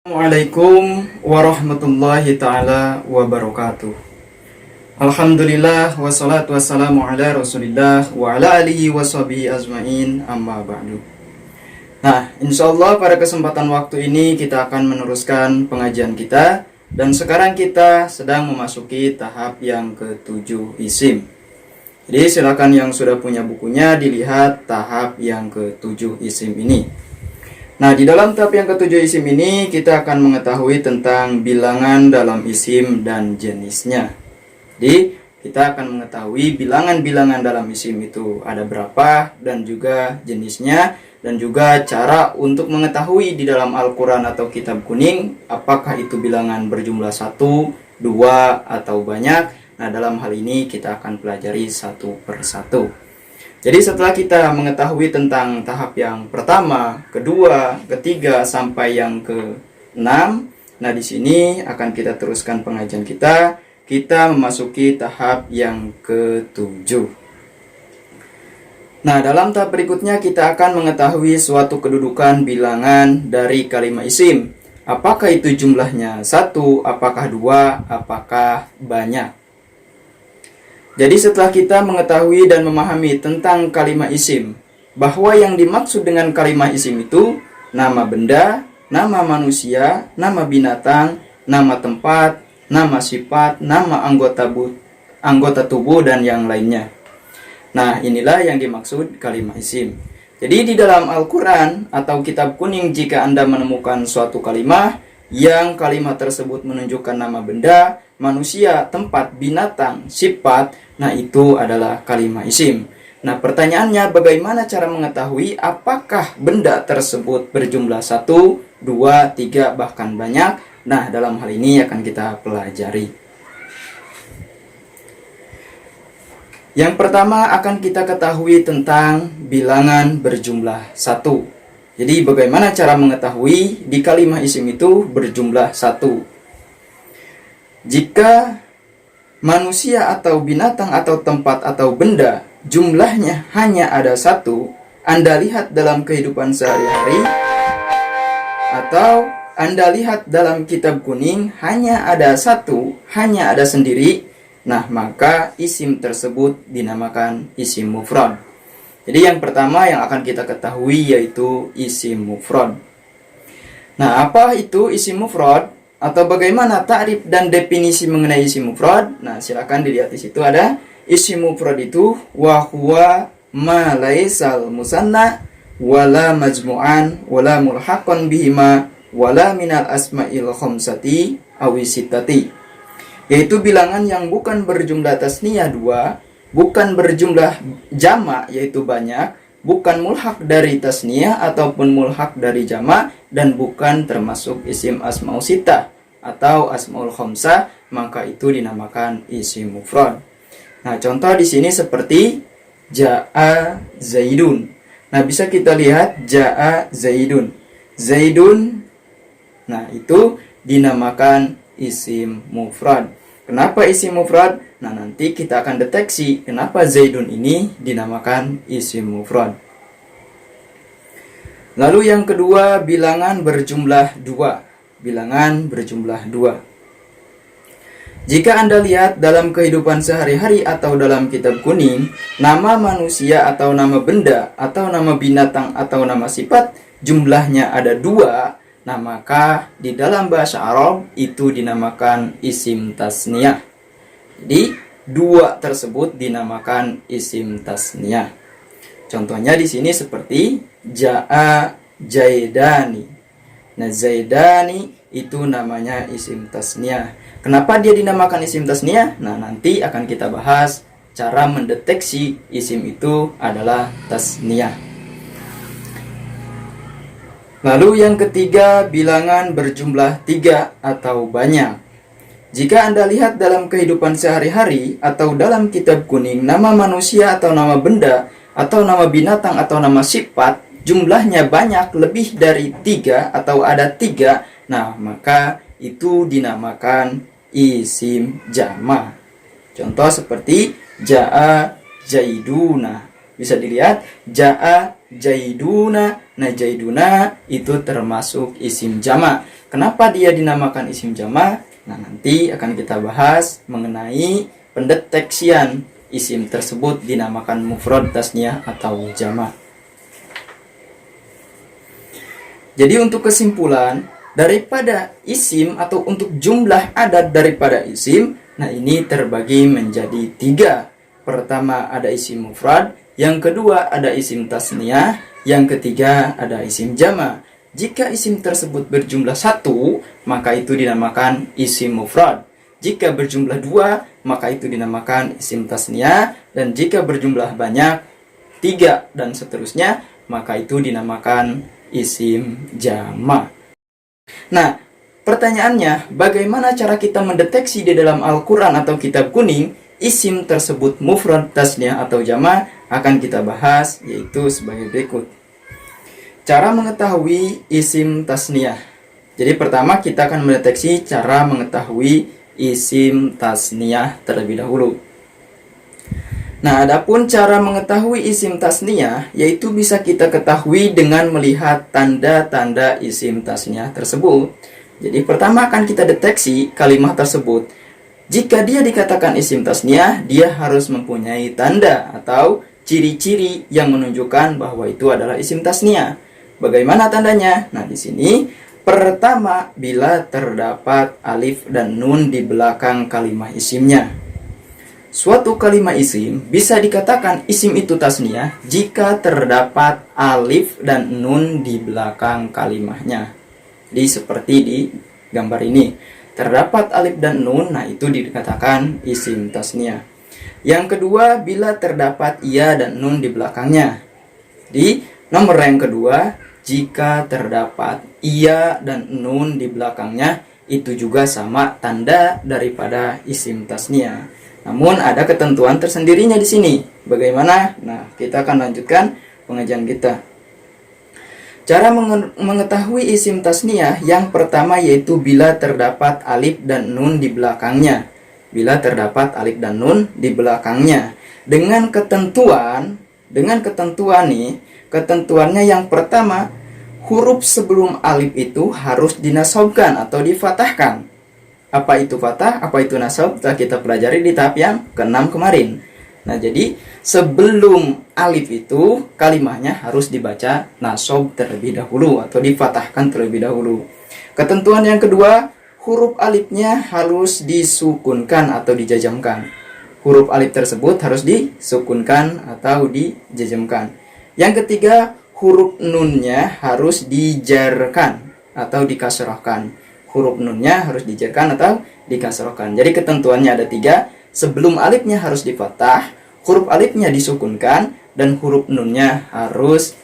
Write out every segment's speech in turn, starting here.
Assalamualaikum warahmatullahi ta'ala wabarakatuh. Alhamdulillah wassalatu wassalamu ala rasulillah wa ala alihi wa sahbihi azmain amma ba'du. Nah, insyaallah pada kesempatan waktu ini kita akan meneruskan pengajian kita. Dan sekarang kita sedang memasuki tahap yang ke-7 isim. Jadi silakan yang sudah punya bukunya dilihat tahap yang ke-7 isim ini. Nah, di dalam tahap yang ke-7 isim ini kita akan mengetahui tentang bilangan dalam isim dan jenisnya. Jadi, kita akan mengetahui bilangan-bilangan dalam isim itu ada berapa dan juga jenisnya, dan juga cara untuk mengetahui di dalam Al-Quran atau kitab kuning apakah itu bilangan berjumlah 1, 2, atau banyak. Nah, dalam hal ini kita akan pelajari satu persatu. Jadi setelah kita mengetahui tentang tahap yang pertama, kedua, ketiga, sampai yang ke-6, nah di sini akan kita teruskan pengajian kita. Kita memasuki tahap yang ke-7. Nah, dalam tahap berikutnya kita akan mengetahui suatu kedudukan bilangan dari kalimat isim. Apakah itu jumlahnya 1, apakah 2, apakah banyak. Jadi setelah kita mengetahui dan memahami tentang kalimat isim, bahwa yang dimaksud dengan kalimat isim itu nama benda, nama manusia, nama binatang, nama tempat, nama sifat, nama anggota tubuh, dan yang lainnya. Nah, inilah yang dimaksud kalimat isim. Jadi di dalam Al-Quran atau kitab kuning, jika Anda menemukan suatu kalimat yang kalimat tersebut menunjukkan nama benda, manusia, tempat, binatang, sifat, nah itu adalah kalimat isim. Nah, pertanyaannya bagaimana cara mengetahui apakah benda tersebut berjumlah 1, 2, 3, bahkan banyak? Nah, dalam hal ini akan kita pelajari. Yang pertama akan kita ketahui tentang bilangan berjumlah 1. Jadi bagaimana cara mengetahui di kalimat isim itu berjumlah 1? Jika manusia atau binatang atau tempat atau benda jumlahnya hanya ada 1, Anda lihat dalam kehidupan sehari-hari, atau Anda lihat dalam kitab kuning hanya ada 1, hanya ada sendiri, nah maka isim tersebut dinamakan isim mufrad. Jadi yang pertama yang akan kita ketahui yaitu isim mufrad. Nah, apa itu isim mufrad? Atau bagaimana ta'rif dan definisi mengenai isim mufrad? Nah, silakan dilihat di situ ada isim mufrad itu wa huwa ma laisal musanna wala majmu'an wala mulhaqan bihima wala minal asma'il khamsati awi sittati. Yaitu bilangan yang bukan berjumlah tasniyah 2, bukan berjumlah jamak yaitu banyak, bukan mulhaq dari tasniyah ataupun mulhaq dari jamak, dan bukan termasuk isim asma'ul sittah atau asma'ul khamsah, maka itu dinamakan isim mufrad. Nah, contoh di sini seperti ja'a zaidun. Nah, bisa kita lihat ja'a zaidun. Zaidun, nah itu dinamakan isim mufrad. Kenapa isim mufrad? Nah, nanti kita akan deteksi kenapa zaidun ini dinamakan isim mufrad. Lalu yang kedua, bilangan berjumlah 2. Bilangan berjumlah 2. Jika Anda lihat dalam kehidupan sehari-hari atau dalam kitab kuning, nama manusia atau nama benda atau nama binatang atau nama sifat jumlahnya ada 2, nah maka di dalam bahasa Arab itu dinamakan isim tasniyah. Jadi 2 tersebut dinamakan isim tasniyah. Contohnya di sini seperti ja'a zaidani. Nah, zaidani itu namanya isim tasniyah. Kenapa dia dinamakan isim tasniyah? Nah, nanti akan kita bahas cara mendeteksi isim itu adalah tasniyah. Lalu yang ketiga, bilangan berjumlah 3 atau banyak. Jika Anda lihat dalam kehidupan sehari-hari atau dalam kitab kuning, nama manusia atau nama benda atau nama binatang atau nama sifat jumlahnya banyak, lebih dari 3 atau ada 3, nah maka itu dinamakan isim jamak. Contoh seperti ja'a zaiduna. Bisa dilihat ja'a zaiduna Nah, Zaiduna itu termasuk isim jama'. Kenapa dia dinamakan isim jama'? Nah, nanti akan kita bahas mengenai pendeteksian isim tersebut dinamakan mufrad, tasniyah, atau jama'. Jadi untuk kesimpulan, daripada isim atau untuk jumlah adat daripada isim, nah ini terbagi menjadi 3. Pertama ada isim mufrad, yang kedua ada isim tasniyah, yang ketiga ada isim jama'. Jika isim tersebut berjumlah 1, maka itu dinamakan isim mufrad. Jika berjumlah 2, maka itu dinamakan isim tasniyah. Dan jika berjumlah banyak, 3 dan seterusnya, maka itu dinamakan isim jama'. Nah, pertanyaannya, bagaimana cara kita mendeteksi di dalam Al-Quran atau kitab kuning isim tersebut mufrad, tasniyah, atau jama'? Akan kita bahas, yaitu sebagai berikut. Cara mengetahui isim tasniyah. Jadi pertama kita akan mendeteksi cara mengetahui isim tasniyah terlebih dahulu. Nah, adapun cara mengetahui isim tasniyah yaitu bisa kita ketahui dengan melihat tanda-tanda isim tasniyah tersebut. Jadi pertama akan kita deteksi kalimat tersebut. Jika dia dikatakan isim tasniyah, dia harus mempunyai tanda atau ciri-ciri yang menunjukkan bahwa itu adalah isim tasniyah. Bagaimana tandanya? Nah, di sini pertama, bila terdapat alif dan nun di belakang kalimat isimnya. Suatu kalimat isim bisa dikatakan isim itu tasniyah jika terdapat alif dan nun di belakang kalimatnya. Jadi seperti di gambar ini, terdapat alif dan nun, nah itu dikatakan isim tasniyah. Yang kedua, bila terdapat ia dan nun di belakangnya. Di nomor yang kedua, jika terdapat ia dan nun di belakangnya, itu juga sama tanda daripada isim tasniyah. Namun ada ketentuan tersendirinya di sini. Bagaimana? Nah, kita akan lanjutkan pengajian kita. Cara mengetahui isim tasniyah yang pertama yaitu bila terdapat alif dan nun di belakangnya. Bila terdapat alif dan nun di belakangnya. Dengan ketentuan nih, ketentuannya yang pertama, huruf sebelum alif itu harus dinasobkan atau difatahkan. Apa itu fatah, apa itu nasab, telah kita pelajari di tahap yang ke-6 kemarin. Nah, jadi sebelum alif itu kalimatnya harus dibaca nasab terlebih dahulu atau difatahkan terlebih dahulu. Ketentuan yang kedua, huruf alifnya harus disukunkan atau dijajamkan. Huruf alif tersebut harus disukunkan atau dijajamkan. Yang ketiga, huruf nunnya harus dijarkan atau dikasrahkan. Huruf nunnya harus dijarkan atau dikasrahkan. Jadi ketentuannya ada 3. Sebelum alifnya harus difathah, huruf alifnya disukunkan, dan huruf nunnya harus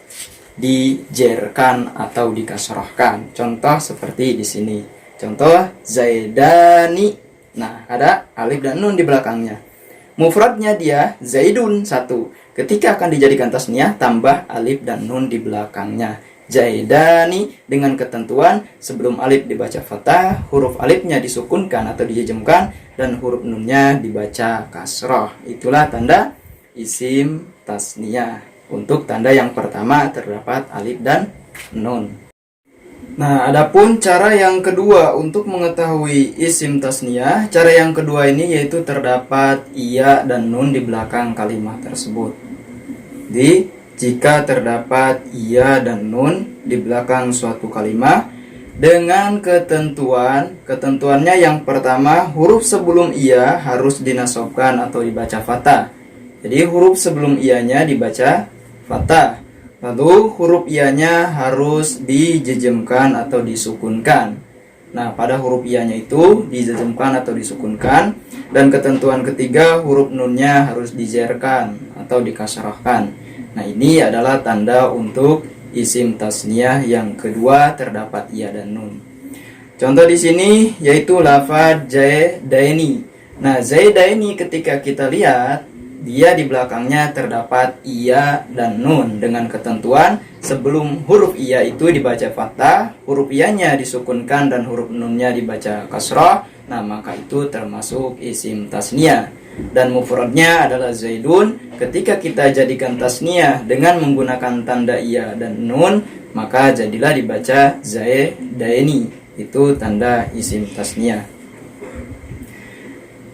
dijarkan atau dikasrahkan. Contoh seperti di sini. Contoh Zaidani. Nah, ada alif dan nun di belakangnya. Mufradnya dia Zaidun 1. Ketika akan dijadikan tasniyah, tambah alif dan nun di belakangnya. Zaidani dengan ketentuan sebelum alif dibaca fathah, huruf alifnya disukunkan atau dijajamkan, dan huruf nunnya dibaca kasroh. Itulah tanda isim tasniyah. Untuk tanda yang pertama terdapat alif dan nun. Nah, adapun cara yang kedua untuk mengetahui isim tasniyah, cara yang kedua ini yaitu terdapat ia dan nun di belakang kalimat tersebut. Jika terdapat ia dan nun di belakang suatu kalimat dengan ketentuannya yang pertama, huruf sebelum ia harus dinasobkan atau dibaca fathah. Jadi huruf sebelum ianya dibaca fathah. Lalu huruf ianya harus dijejemkan atau disukunkan. Nah, pada huruf ianya itu dijejemkan atau disukunkan. Dan ketentuan ketiga, huruf nunnya harus dijerkan atau dikasrahkan. Nah, ini adalah tanda untuk isim tasniyah yang kedua terdapat ia dan nun. Contoh di sini yaitu lafaz Zaidaini. Nah, Zaidaini ketika kita lihat, dia di belakangnya terdapat ia dan nun dengan ketentuan sebelum huruf ia itu dibaca fathah, huruf ianya disukunkan dan huruf nunnya dibaca kasrah. Nah, maka itu termasuk isim tasniyah. Dan mufradnya adalah Zaidun. Ketika kita jadikan tasniyah dengan menggunakan tanda ia dan nun, maka jadilah dibaca zaidaini. Itu tanda isim tasniah.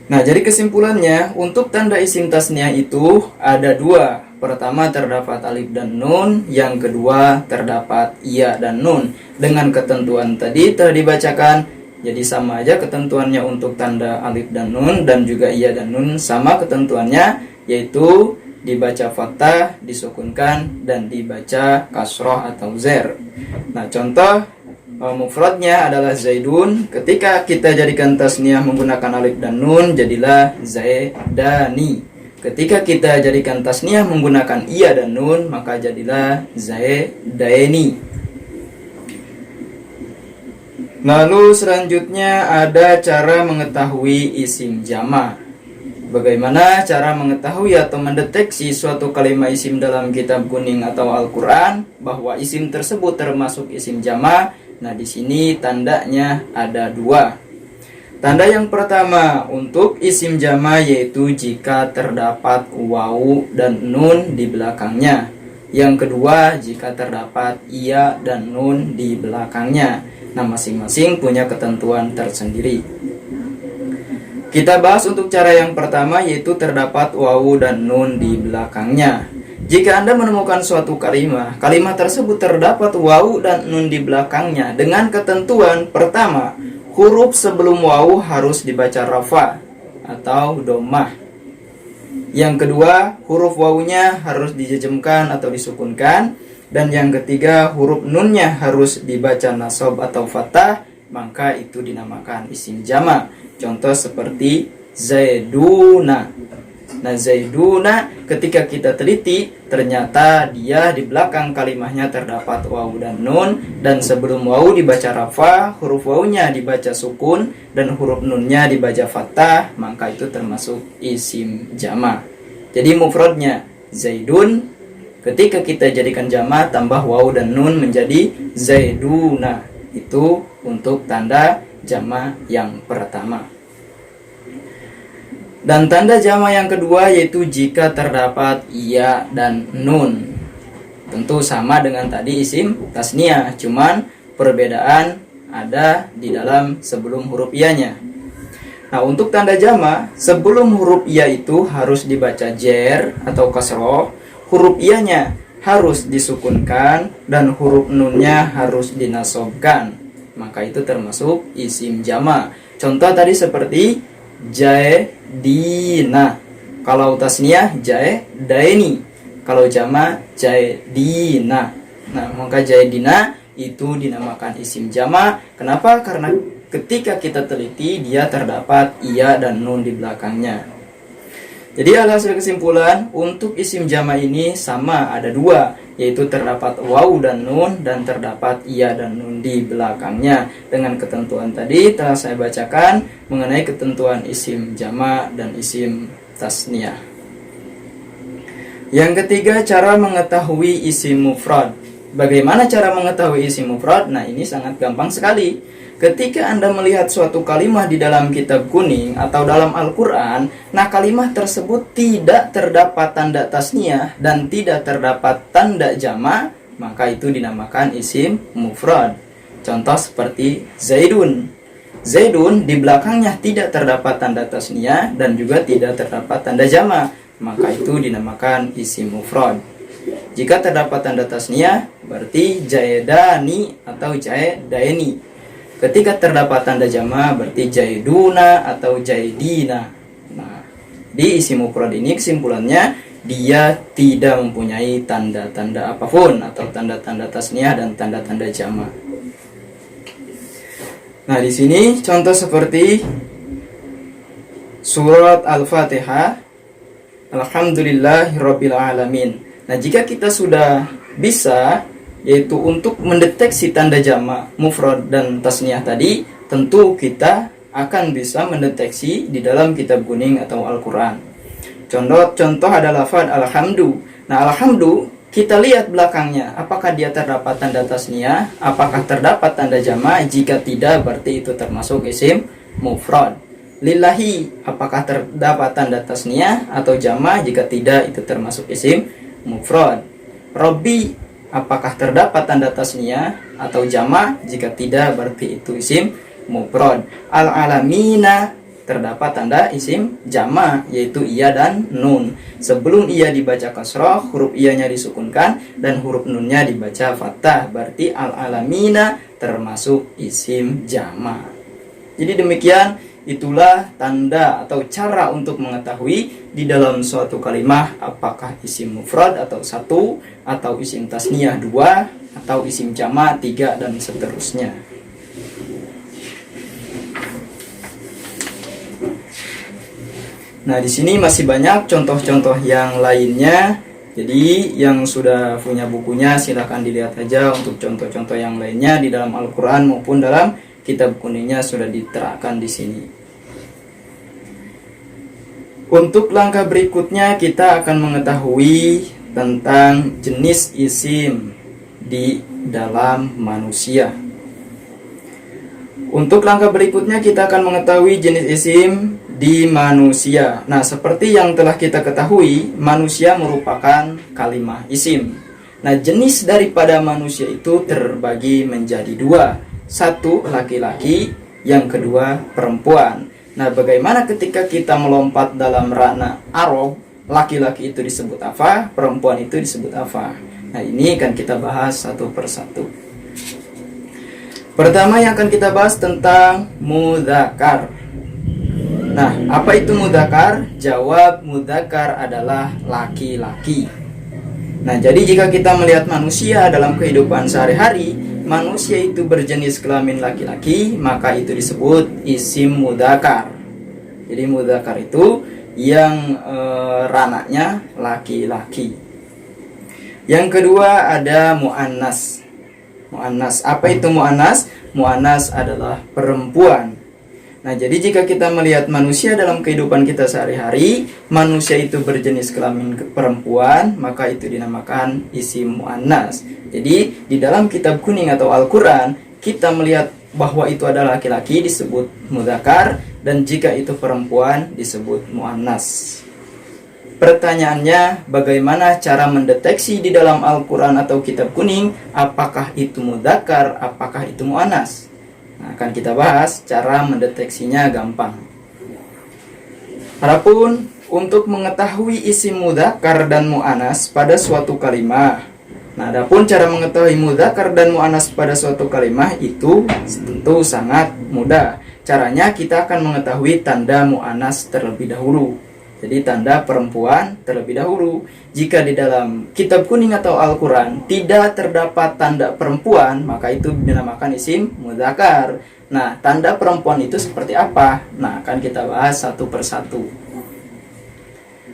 Nah, jadi kesimpulannya, untuk tanda isim tasniah itu ada dua. Pertama terdapat alif dan nun, yang kedua terdapat iya dan nun. Dengan ketentuan tadi telah dibacakan, jadi sama aja ketentuannya untuk tanda alif dan nun, dan juga iya dan nun sama ketentuannya, yaitu dibaca fathah, disukunkan, dan dibaca kasroh atau zer. Nah, contoh mufradnya adalah zaidun. Ketika kita jadikan tasniah menggunakan alif dan nun, jadilah zaidani. Ketika kita jadikan tasniah menggunakan iya dan nun, maka jadilah zaidaini. Lalu selanjutnya ada cara mengetahui isim jama'. Bagaimana cara mengetahui atau mendeteksi suatu kalimat isim dalam kitab kuning atau Al-Quran bahwa isim tersebut termasuk isim jama'? Nah, di sini tandanya ada dua. Tanda yang pertama untuk isim jama' yaitu jika terdapat wawu dan nun di belakangnya. Yang kedua, jika terdapat iya dan nun di belakangnya. Nah, masing-masing punya ketentuan tersendiri. Kita bahas untuk cara yang pertama, yaitu terdapat wawu dan nun di belakangnya. Jika Anda menemukan suatu kalimat tersebut terdapat wawu dan nun di belakangnya dengan ketentuan pertama, huruf sebelum wawu harus dibaca rafa atau dhammah. Yang kedua, huruf wawunya harus dijejemkan atau disukunkan. Dan yang ketiga, huruf nunnya harus dibaca nasab atau fathah, maka itu dinamakan isim jama'. Contoh seperti zaiduna. Nah, zaiduna ketika kita teliti, ternyata dia di belakang kalimatnya terdapat wawu dan nun, dan sebelum wawu dibaca rafa, huruf wawunya dibaca sukun, dan huruf nunnya dibaca fathah, maka itu termasuk isim jama'. Jadi mufradnya zaidun, ketika kita jadikan jama' tambah wawu dan nun menjadi zaiduna. Itu untuk tanda jama' yang pertama. Dan tanda jama' yang kedua yaitu jika terdapat iya dan nun. Tentu sama dengan tadi isim tasniah, cuman perbedaan ada di dalam sebelum huruf iyanya. Nah, untuk tanda jama' sebelum huruf iya itu harus dibaca jer atau kasroh, huruf iyanya harus disukunkan, dan huruf nunnya harus dinasobkan. Maka itu termasuk isim jama'. Contoh tadi seperti jaidina. Kalau tasniah jaidaini. Kalau jama' jaidina. Nah, maka jaidina itu dinamakan isim jama'. Kenapa? Karena ketika kita teliti dia terdapat iya dan nun di belakangnya. Jadi alhasil kesimpulan untuk isim jama' ini sama, ada dua, yaitu terdapat wawu dan nun, dan terdapat iya dan nun di belakangnya. Dengan ketentuan tadi telah saya bacakan mengenai ketentuan isim jama' dan isim tasniah. Yang ketiga, cara mengetahui isim mufrad. Bagaimana cara mengetahui isim mufrad? Nah, ini sangat gampang sekali. Ketika Anda melihat suatu kalimat di dalam kitab kuning atau dalam Al-Quran, nah kalimat tersebut tidak terdapat tanda tasniah dan tidak terdapat tanda jama', maka itu dinamakan isim mufrad. Contoh seperti zaidun. Zaidun di belakangnya tidak terdapat tanda tasniah dan juga tidak terdapat tanda jama', maka itu dinamakan isim mufrad. Jika terdapat tanda tasniah, berarti jaidani atau jaidaini. Ketika terdapat tanda jama' berarti jaiduna atau jaidina. Nah, di isim mufrad ini kesimpulannya dia tidak mempunyai tanda-tanda apapun atau tanda-tanda tasniah dan tanda-tanda jama'. Nah, di sini contoh seperti surat Al-Fatihah, Alhamdulillahirabbil alamin. Nah, jika kita sudah bisa yaitu untuk mendeteksi tanda jama', mufrad dan tasniah tadi, tentu kita akan bisa mendeteksi di dalam kitab kuning atau Al-Quran. Contoh ada lafaz alhamdu. Nah, alhamdu kita lihat belakangnya, apakah dia terdapat tanda tasniah, apakah terdapat tanda jama'? Jika tidak, berarti itu termasuk isim mufrad. Lillahi, apakah terdapat tanda tasniah atau jama'? Jika tidak, itu termasuk isim mufrad. Rabbi, apakah terdapat tanda tasniyah atau jama'? Jika tidak, berarti itu isim mufrad. Al-alamina terdapat tanda isim jama', yaitu iya dan nun. Sebelum iya dibaca kasroh, huruf iyanya disukunkan dan huruf nunnya dibaca fathah, berarti al-alamina termasuk isim jama'. Jadi demikian, itulah tanda atau cara untuk mengetahui di dalam suatu kalimat apakah isim mufrad atau satu, atau isim tasniyah dua, atau isim jama' tiga, dan seterusnya. Nah, di sini masih banyak contoh-contoh yang lainnya. Jadi yang sudah punya bukunya silahkan dilihat aja untuk contoh-contoh yang lainnya di dalam Al-Quran maupun dalam kitab kuningnya sudah diterangkan di sini. Untuk langkah berikutnya kita akan mengetahui tentang jenis isim di dalam manusia. Untuk langkah berikutnya kita akan mengetahui jenis isim di manusia. Nah, seperti yang telah kita ketahui, manusia merupakan kalimah isim. Nah, jenis daripada manusia itu terbagi menjadi dua. Satu laki-laki, yang kedua perempuan. Nah, bagaimana ketika kita melompat dalam ranah Arab, laki-laki itu disebut apa, perempuan itu disebut apa? Nah, ini akan kita bahas satu persatu. Pertama yang akan kita bahas tentang mudzakkar. Nah, apa itu mudzakkar? Jawab, mudzakkar adalah laki-laki. Nah, jadi jika kita melihat manusia dalam kehidupan sehari-hari, manusia itu berjenis kelamin laki-laki, maka itu disebut isim mudzakkar. Jadi mudzakkar itu yang ranahnya laki-laki. Yang kedua ada muannas. Muannas, apa itu muannas? Muannas adalah perempuan. Nah, jadi jika kita melihat manusia dalam kehidupan kita sehari-hari, manusia itu berjenis kelamin perempuan, maka itu dinamakan isim muannas. Jadi di dalam kitab kuning atau Al-Quran, kita melihat bahwa itu adalah laki-laki disebut mudzakkar, dan jika itu perempuan disebut muannas. Pertanyaannya, bagaimana cara mendeteksi di dalam Al-Quran atau kitab kuning apakah itu mudzakkar, apakah itu muannas? Nah, akan kita bahas cara mendeteksinya gampang. Adapun untuk mengetahui isim mudzakkar dan muannas pada suatu kalimat. Nah, adapun cara mengetahui mudzakkar dan muannas pada suatu kalimat itu tentu sangat mudah. Caranya kita akan mengetahui tanda muannas terlebih dahulu. Jadi tanda perempuan terlebih dahulu. Jika di dalam kitab kuning atau Al-Quran tidak terdapat tanda perempuan, maka itu dinamakan isim mudzakkar. Nah, tanda perempuan itu seperti apa? Nah, akan kita bahas satu persatu.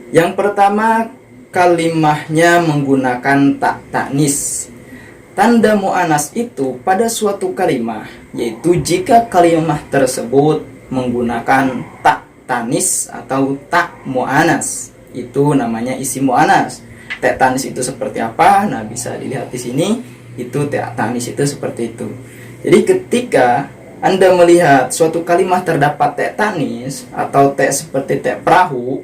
Yang pertama, kalimahnya menggunakan tak taknis. Tanda muannas itu pada suatu kalimat, yaitu jika kalimat tersebut menggunakan tak tanis atau tak muannas, itu namanya isim muannas. Tak tanis itu seperti apa? Nah, bisa dilihat di sini. Itu tak tanis itu seperti itu. Jadi ketika Anda melihat suatu kalimat terdapat tak tanis atau tak seperti tak perahu,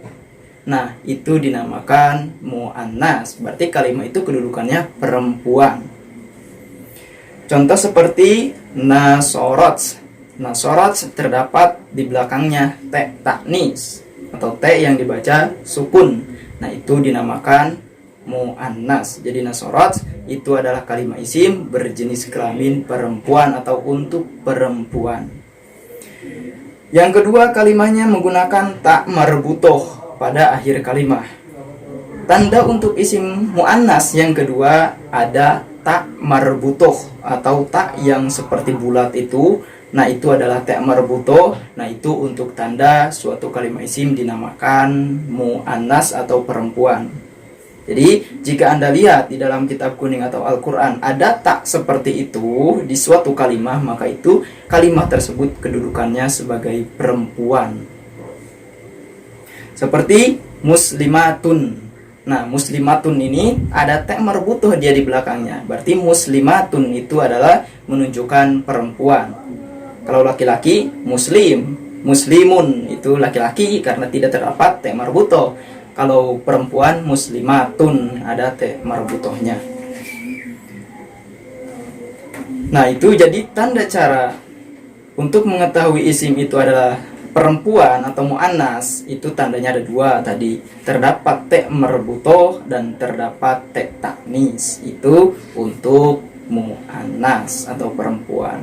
nah itu dinamakan muannas. Berarti kalimat itu kedudukannya perempuan. Contoh seperti nasorot. Nasorot terdapat di belakangnya te taknis atau te yang dibaca sukun. Nah, itu dinamakan muannas. Jadi nasorot itu adalah kalimat isim berjenis kelamin perempuan atau untuk perempuan. Yang kedua, kalimatnya menggunakan tak marbutoh pada akhir kalimat. Tanda untuk isim muannas yang kedua ada tak marbutoh atau tak yang seperti bulat itu. Nah, itu adalah tak marbutoh. Nah, itu untuk tanda suatu kalimat isim dinamakan muannas atau perempuan. Jadi, jika Anda lihat di dalam kitab kuning atau Al-Quran ada tak seperti itu di suatu kalimat, maka itu kalimat tersebut kedudukannya sebagai perempuan. Seperti muslimatun. Nah, muslimatun ini ada tak marbutoh dia di belakangnya. Berarti muslimatun itu adalah menunjukkan perempuan. Kalau laki-laki muslim, muslimun itu laki-laki karena tidak terdapat ta marbutoh. Kalau perempuan muslimatun ada ta marbutohnya. Nah, itu jadi tanda cara untuk mengetahui isim itu adalah perempuan atau mu'annas, itu tandanya ada dua tadi. Terdapat te merbutoh dan terdapat te taknis. Itu untuk mu'annas atau perempuan.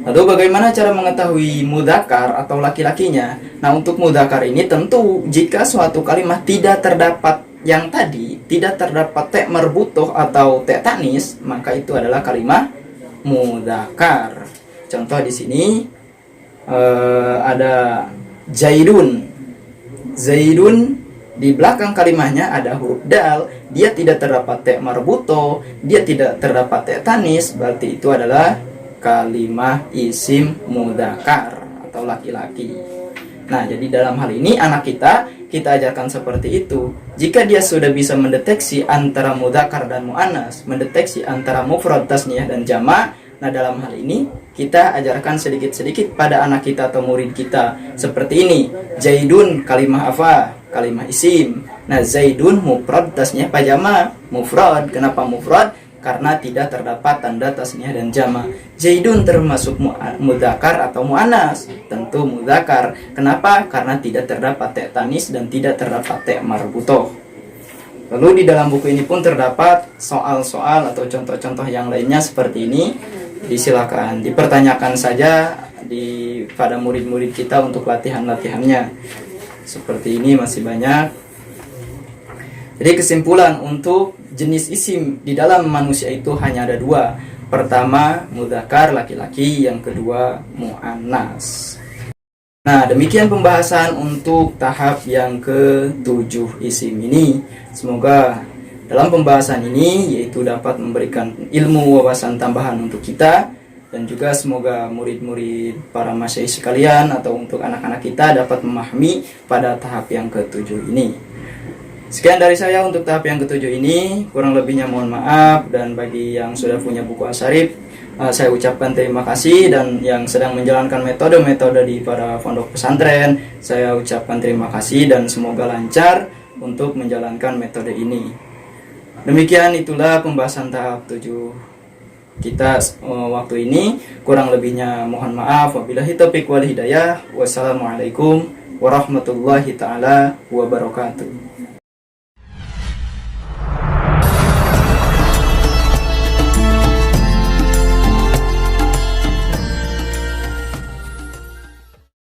Lalu bagaimana cara mengetahui mudakar atau laki-lakinya? Nah, untuk mudakar ini tentu jika suatu kalimat tidak terdapat yang tadi, tidak terdapat te merbutoh atau te taknis, maka itu adalah kalimat mudakar. Contoh di sini ada Zaidun. Zaidun di belakang kalimatnya ada huruf dal, dia tidak terdapat te marbuto, dia tidak terdapat te tanis, berarti itu adalah kalimat isim mudakar atau laki-laki. Nah, jadi dalam hal ini anak kita ajarkan seperti itu. Jika dia sudah bisa mendeteksi antara mudakar dan muannas, mendeteksi antara mufrad, tasniyah dan jama', nah dalam hal ini kita ajarkan sedikit-sedikit pada anak kita atau murid kita. Seperti ini, Zaidun kalimah apa? Kalimah isim. Nah, Zaidun mufrad, tasniyah apa jama'? Mufrad. Kenapa mufrad? Karena tidak terdapat tanda tasniyah dan jama'. Zaidun termasuk mudakar atau muannas? Tentu mudakar. Kenapa? Karena tidak terdapat te tanis dan tidak terdapat te marbutoh. Lalu di dalam buku ini pun terdapat soal-soal atau contoh-contoh yang lainnya seperti ini. Disilakan dipertanyakan saja pada murid-murid kita untuk latihan-latihannya. Seperti ini masih banyak. Jadi kesimpulan untuk jenis isim di dalam manusia itu hanya ada dua. Pertama mudzakkar laki-laki, yang kedua muannas. Nah, demikian pembahasan untuk tahap yang ke-7 isim ini. Semoga dalam pembahasan ini yaitu dapat memberikan ilmu wawasan tambahan untuk kita, dan juga semoga murid-murid para masyayikh sekalian atau untuk anak-anak kita dapat memahami pada tahap yang ke-7 ini. Sekian dari saya untuk tahap yang ke-7 ini, kurang lebihnya mohon maaf, dan bagi yang sudah punya buku Asyarif, saya ucapkan terima kasih, dan yang sedang menjalankan metode-metode di pada pondok pesantren, saya ucapkan terima kasih dan semoga lancar untuk menjalankan metode ini. Demikian itulah pembahasan tahap 7 kita waktu ini. Kurang lebihnya mohon maaf. Wabillahi taufiq wal hidayah. Wassalamualaikum warahmatullahi taala wabarakatuh.